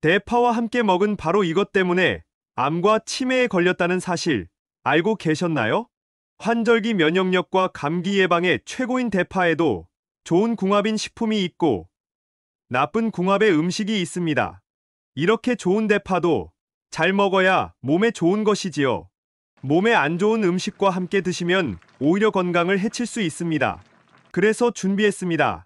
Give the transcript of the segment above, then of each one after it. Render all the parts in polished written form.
대파와 함께 먹은 바로 이것 때문에 암과 치매에 걸렸다는 사실 알고 계셨나요? 환절기 면역력과 감기 예방에 최고인 대파에도 좋은 궁합인 식품이 있고 나쁜 궁합의 음식이 있습니다. 이렇게 좋은 대파도 잘 먹어야 몸에 좋은 것이지요. 몸에 안 좋은 음식과 함께 드시면 오히려 건강을 해칠 수 있습니다. 그래서 준비했습니다.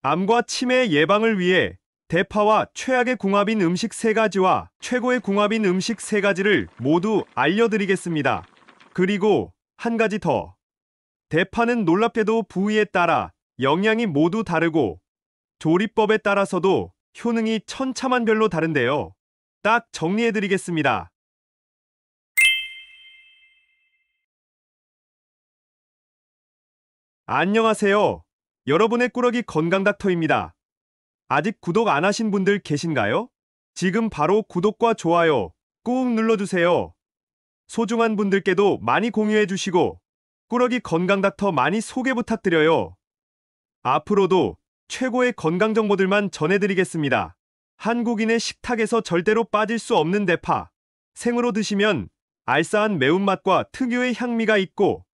암과 치매 예방을 위해 대파와 최악의 궁합인 음식 3가지와 최고의 궁합인 음식 3가지를 모두 알려드리겠습니다. 그리고 한 가지 더. 대파는 놀랍게도 부위에 따라 영양이 모두 다르고 조리법에 따라서도 효능이 천차만별로 다른데요. 딱 정리해드리겠습니다. 안녕하세요. 여러분의 꾸러기 건강닥터입니다. 아직 구독 안 하신 분들 계신가요? 지금 바로 구독과 좋아요 꾹 눌러주세요. 소중한 분들께도 많이 공유해주시고 꾸러기 건강닥터 많이 소개 부탁드려요. 앞으로도 최고의 건강 정보들만 전해드리겠습니다. 한국인의 식탁에서 절대로 빠질 수 없는 대파. 생으로 드시면 알싸한 매운맛과 특유의 향미가 있고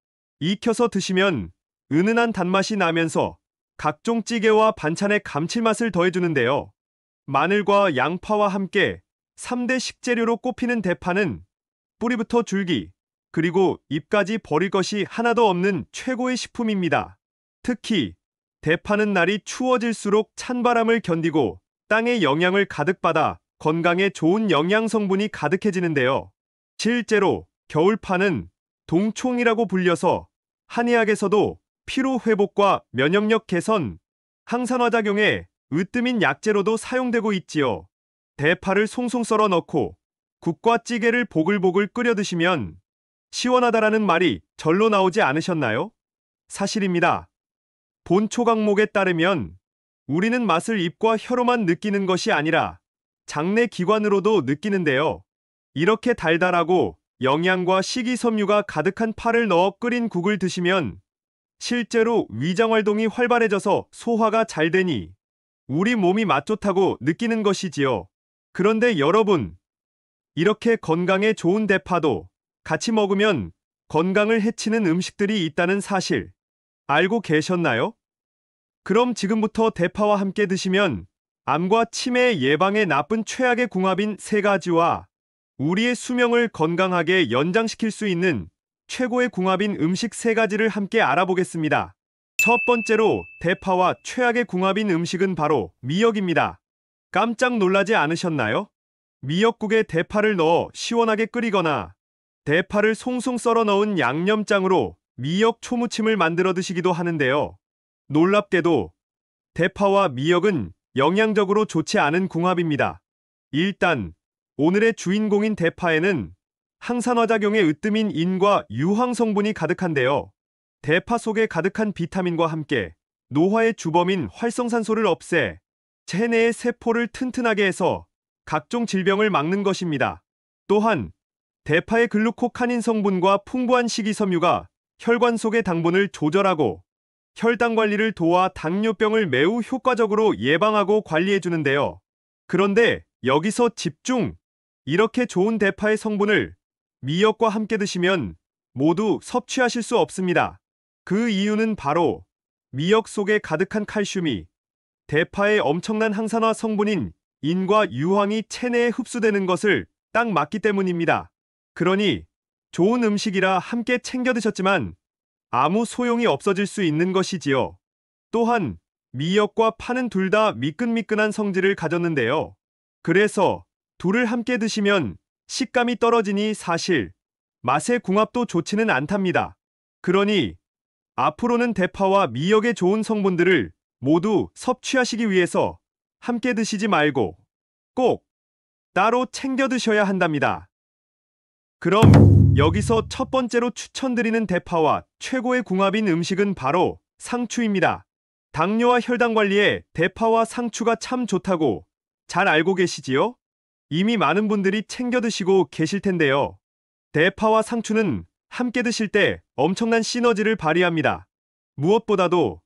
익혀서 드시면 은은한 단맛이 나면서 각종 찌개와 반찬의 감칠맛을 더해주는데요. 마늘과 양파와 함께 3대 식재료로 꼽히는 대파는 뿌리부터 줄기, 그리고 잎까지 버릴 것이 하나도 없는 최고의 식품입니다. 특히 대파는 날이 추워질수록 찬바람을 견디고 땅의 영양을 가득 받아 건강에 좋은 영양 성분이 가득해지는데요. 실제로 겨울파는 동총이라고 불려서 한의학에서도 피로 회복과 면역력 개선, 항산화 작용에 으뜸인 약재로도 사용되고 있지요. 대파를 송송 썰어 넣고 국과 찌개를 보글보글 끓여 드시면 시원하다라는 말이 절로 나오지 않으셨나요? 사실입니다. 본 초강목에 따르면 우리는 맛을 입과 혀로만 느끼는 것이 아니라 장내 기관으로도 느끼는데요. 이렇게 달달하고 영양과 식이섬유가 가득한 파를 넣어 끓인 국을 드시면 실제로 위장활동이 활발해져서 소화가 잘 되니 우리 몸이 맛 좋다고 느끼는 것이지요. 그런데 여러분, 이렇게 건강에 좋은 대파도 같이 먹으면 건강을 해치는 음식들이 있다는 사실 알고 계셨나요? 그럼 지금부터 대파와 함께 드시면 암과 치매 예방에 나쁜 최악의 궁합인 3가지와 우리의 수명을 건강하게 연장시킬 수 있는 최고의 궁합인 음식 3가지를 함께 알아보겠습니다. 첫 번째로 대파와 최악의 궁합인 음식은 바로 미역입니다. 깜짝 놀라지 않으셨나요? 미역국에 대파를 넣어 시원하게 끓이거나 대파를 송송 썰어 넣은 양념장으로 미역 초무침을 만들어 드시기도 하는데요. 놀랍게도 대파와 미역은 영양적으로 좋지 않은 궁합입니다. 일단 오늘의 주인공인 대파에는 항산화 작용에 으뜸인 인과 유황 성분이 가득한데요. 대파 속에 가득한 비타민과 함께 노화의 주범인 활성산소를 없애 체내의 세포를 튼튼하게 해서 각종 질병을 막는 것입니다. 또한 대파의 글루코카닌 성분과 풍부한 식이섬유가 혈관 속의 당분을 조절하고 혈당 관리를 도와 당뇨병을 매우 효과적으로 예방하고 관리해 주는데요. 그런데 여기서 집중! 이렇게 좋은 대파의 성분을 미역과 함께 드시면 모두 섭취하실 수 없습니다. 그 이유는 바로 미역 속에 가득한 칼슘이 대파의 엄청난 항산화 성분인 인과 유황이 체내에 흡수되는 것을 딱 막기 때문입니다. 그러니 좋은 음식이라 함께 챙겨 드셨지만 아무 소용이 없어질 수 있는 것이지요. 또한 미역과 파는 둘 다 미끈미끈한 성질을 가졌는데요. 그래서 둘을 함께 드시면 식감이 떨어지니 사실 맛의 궁합도 좋지는 않답니다. 그러니 앞으로는 대파와 미역의 좋은 성분들을 모두 섭취하시기 위해서 함께 드시지 말고 꼭 따로 챙겨 드셔야 한답니다. 그럼 여기서 첫 번째로 추천드리는 대파와 최고의 궁합인 음식은 바로 상추입니다. 당뇨와 혈당 관리에 대파와 상추가 참 좋다고 잘 알고 계시지요? 이미 많은 분들이 챙겨 드시고 계실 텐데요. 대파와 상추는 함께 드실 때 엄청난 시너지를 발휘합니다. 무엇보다도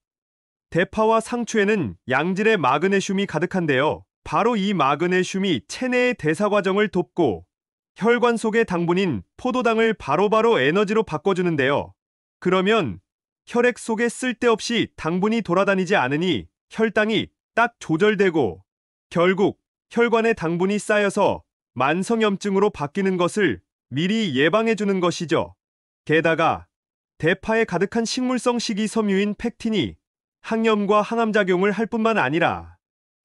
대파와 상추에는 양질의 마그네슘이 가득한데요. 바로 이 마그네슘이 체내의 대사 과정을 돕고 혈관 속의 당분인 포도당을 바로바로 에너지로 바꿔주는데요. 그러면 혈액 속에 쓸데없이 당분이 돌아다니지 않으니 혈당이 딱 조절되고 결국 혈관에 당분이 쌓여서 만성염증으로 바뀌는 것을 미리 예방해주는 것이죠. 게다가 대파에 가득한 식물성 식이섬유인 팩틴이 항염과 항암작용을 할 뿐만 아니라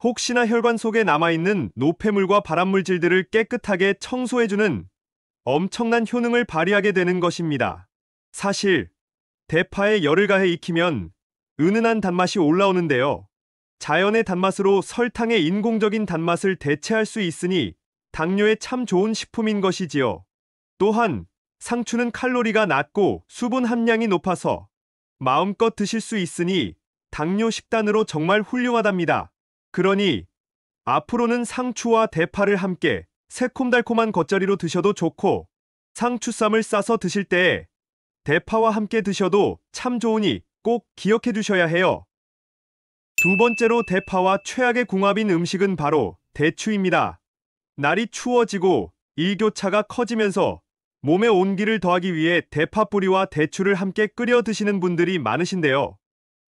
혹시나 혈관 속에 남아있는 노폐물과 발암물질들을 깨끗하게 청소해주는 엄청난 효능을 발휘하게 되는 것입니다. 사실 대파에 열을 가해 익히면 은은한 단맛이 올라오는데요. 자연의 단맛으로 설탕의 인공적인 단맛을 대체할 수 있으니 당뇨에 참 좋은 식품인 것이지요. 또한 상추는 칼로리가 낮고 수분 함량이 높아서 마음껏 드실 수 있으니 당뇨 식단으로 정말 훌륭하답니다. 그러니 앞으로는 상추와 대파를 함께 새콤달콤한 겉절이로 드셔도 좋고 상추쌈을 싸서 드실 때에 대파와 함께 드셔도 참 좋으니 꼭 기억해 두셔야 해요. 두 번째로 대파와 최악의 궁합인 음식은 바로 대추입니다. 날이 추워지고 일교차가 커지면서 몸에 온기를 더하기 위해 대파 뿌리와 대추를 함께 끓여 드시는 분들이 많으신데요.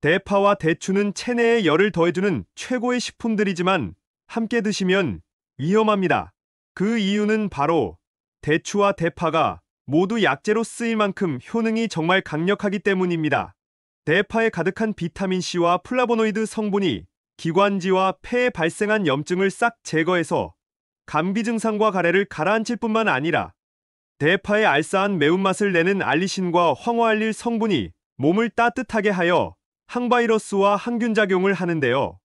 대파와 대추는 체내에 열을 더해주는 최고의 식품들이지만 함께 드시면 위험합니다. 그 이유는 바로 대추와 대파가 모두 약재로 쓰일 만큼 효능이 정말 강력하기 때문입니다. 대파에 가득한 비타민C와 플라보노이드 성분이 기관지와 폐에 발생한 염증을 싹 제거해서 감기 증상과 가래를 가라앉힐 뿐만 아니라 대파의 알싸한 매운맛을 내는 알리신과 황화알릴 성분이 몸을 따뜻하게 하여 항바이러스와 항균 작용을 하는데요.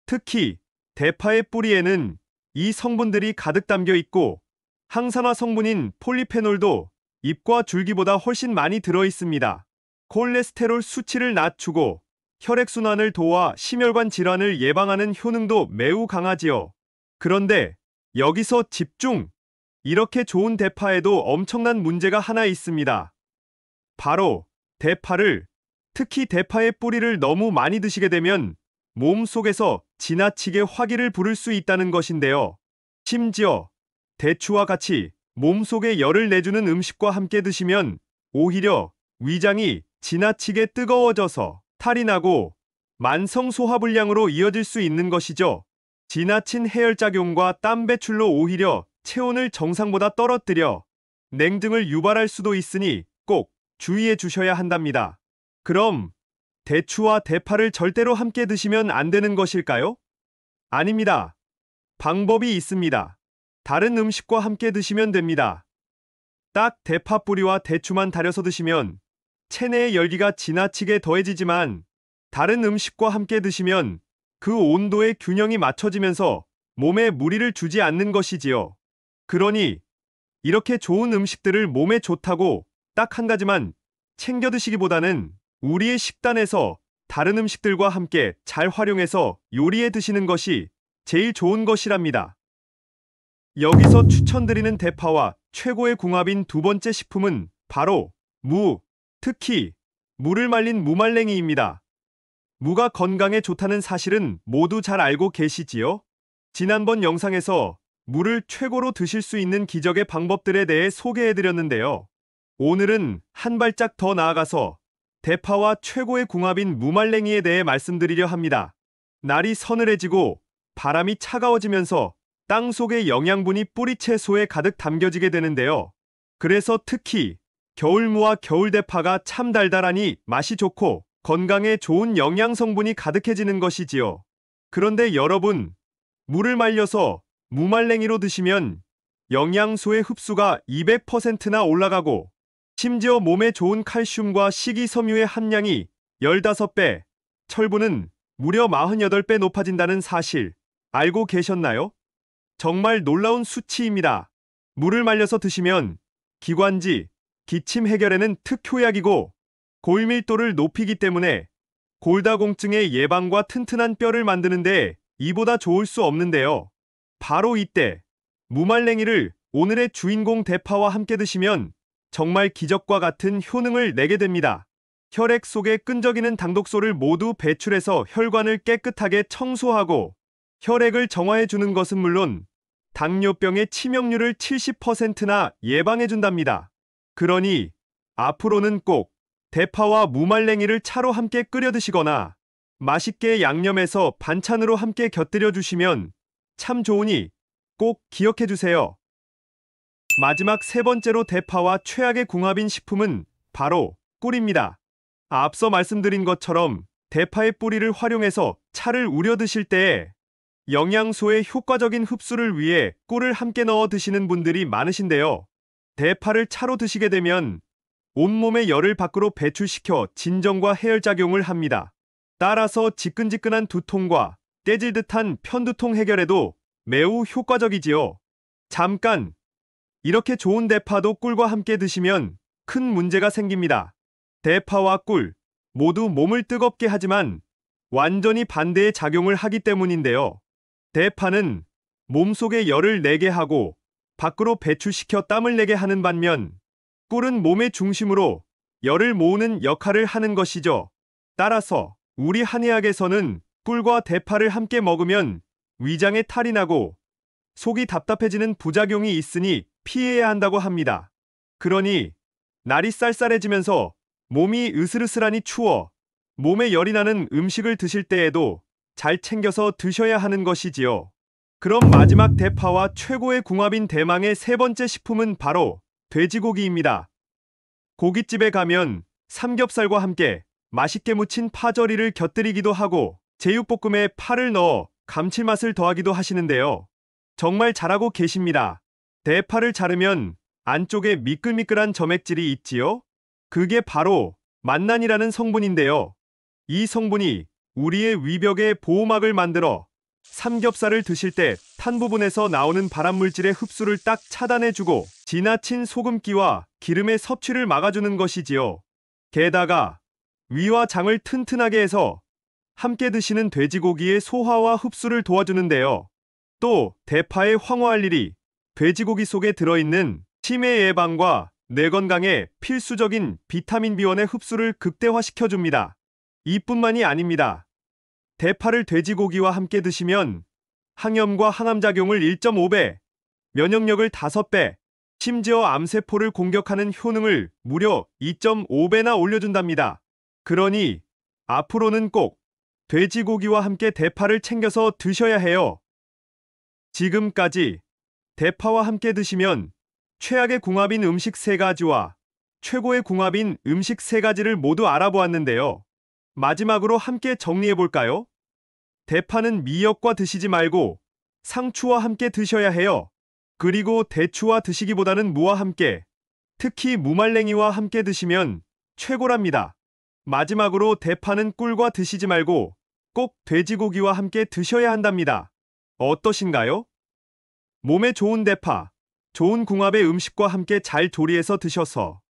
특히 대파의 뿌리에는 이 성분들이 가득 담겨 있고 항산화 성분인 폴리페놀도 잎과 줄기보다 훨씬 많이 들어 있습니다. 콜레스테롤 수치를 낮추고 혈액순환을 도와 심혈관 질환을 예방하는 효능도 매우 강하지요. 그런데 여기서 집중! 이렇게 좋은 대파에도 엄청난 문제가 하나 있습니다. 바로 대파를, 특히 대파의 뿌리를 너무 많이 드시게 되면 몸 속에서 지나치게 화기를 부를 수 있다는 것인데요. 심지어 대추와 같이 몸속에 열을 내주는 음식과 함께 드시면 오히려 위장이 지나치게 뜨거워져서 탈이 나고 만성 소화불량으로 이어질 수 있는 것이죠. 지나친 해열작용과 땀 배출로 오히려 체온을 정상보다 떨어뜨려 냉증을 유발할 수도 있으니 꼭 주의해 주셔야 한답니다. 그럼 대추와 대파를 절대로 함께 드시면 안 되는 것일까요? 아닙니다. 방법이 있습니다. 다른 음식과 함께 드시면 됩니다. 딱 대파 뿌리와 대추만 달여서 드시면 체내의 열기가 지나치게 더해지지만 다른 음식과 함께 드시면 그 온도의 균형이 맞춰지면서 몸에 무리를 주지 않는 것이지요. 그러니 이렇게 좋은 음식들을 몸에 좋다고 딱 한 가지만 챙겨 드시기보다는 우리의 식단에서 다른 음식들과 함께 잘 활용해서 요리해 드시는 것이 제일 좋은 것이랍니다. 여기서 추천드리는 대파와 최고의 궁합인 두 번째 식품은 바로 무, 특히 무를 말린 무말랭이입니다. 무가 건강에 좋다는 사실은 모두 잘 알고 계시지요? 지난번 영상에서 무를 최고로 드실 수 있는 기적의 방법들에 대해 소개해드렸는데요. 오늘은 한 발짝 더 나아가서 대파와 최고의 궁합인 무말랭이에 대해 말씀드리려 합니다. 날이 서늘해지고 바람이 차가워지면서 땅 속의 영양분이 뿌리 채소에 가득 담겨지게 되는데요. 그래서 특히 겨울무와 겨울대파가 참 달달하니 맛이 좋고 건강에 좋은 영양 성분이 가득해지는 것이지요. 그런데 여러분, 무를 말려서 무말랭이로 드시면 영양소의 흡수가 200%나 올라가고 심지어 몸에 좋은 칼슘과 식이섬유의 함량이 15배, 철분은 무려 48배 높아진다는 사실 알고 계셨나요? 정말 놀라운 수치입니다. 무를 말려서 드시면 기관지, 기침 해결에는 특효약이고 골밀도를 높이기 때문에 골다공증의 예방과 튼튼한 뼈를 만드는 데 이보다 좋을 수 없는데요. 바로 이때 무말랭이를 오늘의 주인공 대파와 함께 드시면 정말 기적과 같은 효능을 내게 됩니다. 혈액 속에 끈적이는 당독소를 모두 배출해서 혈관을 깨끗하게 청소하고 혈액을 정화해 주는 것은 물론 당뇨병의 치명률을 70%나 예방해 준답니다. 그러니 앞으로는 꼭 대파와 무말랭이를 차로 함께 끓여 드시거나 맛있게 양념해서 반찬으로 함께 곁들여 주시면 참 좋으니 꼭 기억해 주세요. 마지막 세 번째로 대파와 최악의 궁합인 식품은 바로 꿀입니다. 앞서 말씀드린 것처럼 대파의 뿌리를 활용해서 차를 우려 드실 때에 영양소의 효과적인 흡수를 위해 꿀을 함께 넣어 드시는 분들이 많으신데요. 대파를 차로 드시게 되면 온몸의 열을 밖으로 배출시켜 진정과 해열작용을 합니다. 따라서 지끈지끈한 두통과 떼질 듯한 편두통 해결에도 매우 효과적이지요. 잠깐! 이렇게 좋은 대파도 꿀과 함께 드시면 큰 문제가 생깁니다. 대파와 꿀 모두 몸을 뜨겁게 하지만 완전히 반대의 작용을 하기 때문인데요. 대파는 몸속에 열을 내게 하고 밖으로 배출시켜 땀을 내게 하는 반면 꿀은 몸의 중심으로 열을 모으는 역할을 하는 것이죠. 따라서 우리 한의학에서는 꿀과 대파를 함께 먹으면 위장에 탈이 나고 속이 답답해지는 부작용이 있으니 피해야 한다고 합니다. 그러니 날이 쌀쌀해지면서 몸이 으슬으슬하니 추워 몸에 열이 나는 음식을 드실 때에도 잘 챙겨서 드셔야 하는 것이지요. 그럼 마지막 대파와 최고의 궁합인 대망의 세 번째 식품은 바로 돼지고기입니다. 고깃집에 가면 삼겹살과 함께 맛있게 무친 파절이를 곁들이기도 하고 제육볶음에 파를 넣어 감칠맛을 더하기도 하시는데요. 정말 잘하고 계십니다. 대파를 자르면 안쪽에 미끌미끌한 점액질이 있지요? 그게 바로 만난이라는 성분인데요. 이 성분이 우리의 위벽에 보호막을 만들어 삼겹살을 드실 때 탄 부분에서 나오는 발암물질의 흡수를 딱 차단해주고 지나친 소금기와 기름의 섭취를 막아주는 것이지요. 게다가 위와 장을 튼튼하게 해서 함께 드시는 돼지고기의 소화와 흡수를 도와주는데요. 또 대파의 황화할 일이 돼지고기 속에 들어있는 치매 예방과 뇌 건강에 필수적인 비타민 B1의 흡수를 극대화시켜줍니다. 이뿐만이 아닙니다. 대파를 돼지고기와 함께 드시면 항염과 항암작용을 1.5배, 면역력을 5배, 심지어 암세포를 공격하는 효능을 무려 2.5배나 올려준답니다. 그러니 앞으로는 꼭 돼지고기와 함께 대파를 챙겨서 드셔야 해요. 지금까지 대파와 함께 드시면 최악의 궁합인 음식 3가지와 최고의 궁합인 음식 3가지를 모두 알아보았는데요. 마지막으로 함께 정리해볼까요? 대파는 미역과 드시지 말고 상추와 함께 드셔야 해요. 그리고 대추와 드시기보다는 무와 함께, 특히 무말랭이와 함께 드시면 최고랍니다. 마지막으로 대파는 꿀과 드시지 말고 꼭 돼지고기와 함께 드셔야 한답니다. 어떠신가요? 몸에 좋은 대파, 좋은 궁합의 음식과 함께 잘 조리해서 드셔서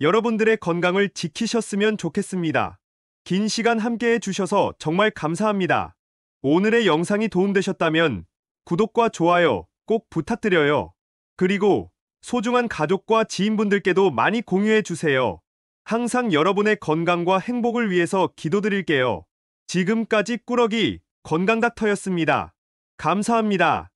여러분들의 건강을 지키셨으면 좋겠습니다. 긴 시간 함께 해주셔서 정말 감사합니다. 오늘의 영상이 도움되셨다면 구독과 좋아요 꼭 부탁드려요. 그리고 소중한 가족과 지인분들께도 많이 공유해주세요. 항상 여러분의 건강과 행복을 위해서 기도드릴게요. 지금까지 꾸러기 건강닥터였습니다. 감사합니다.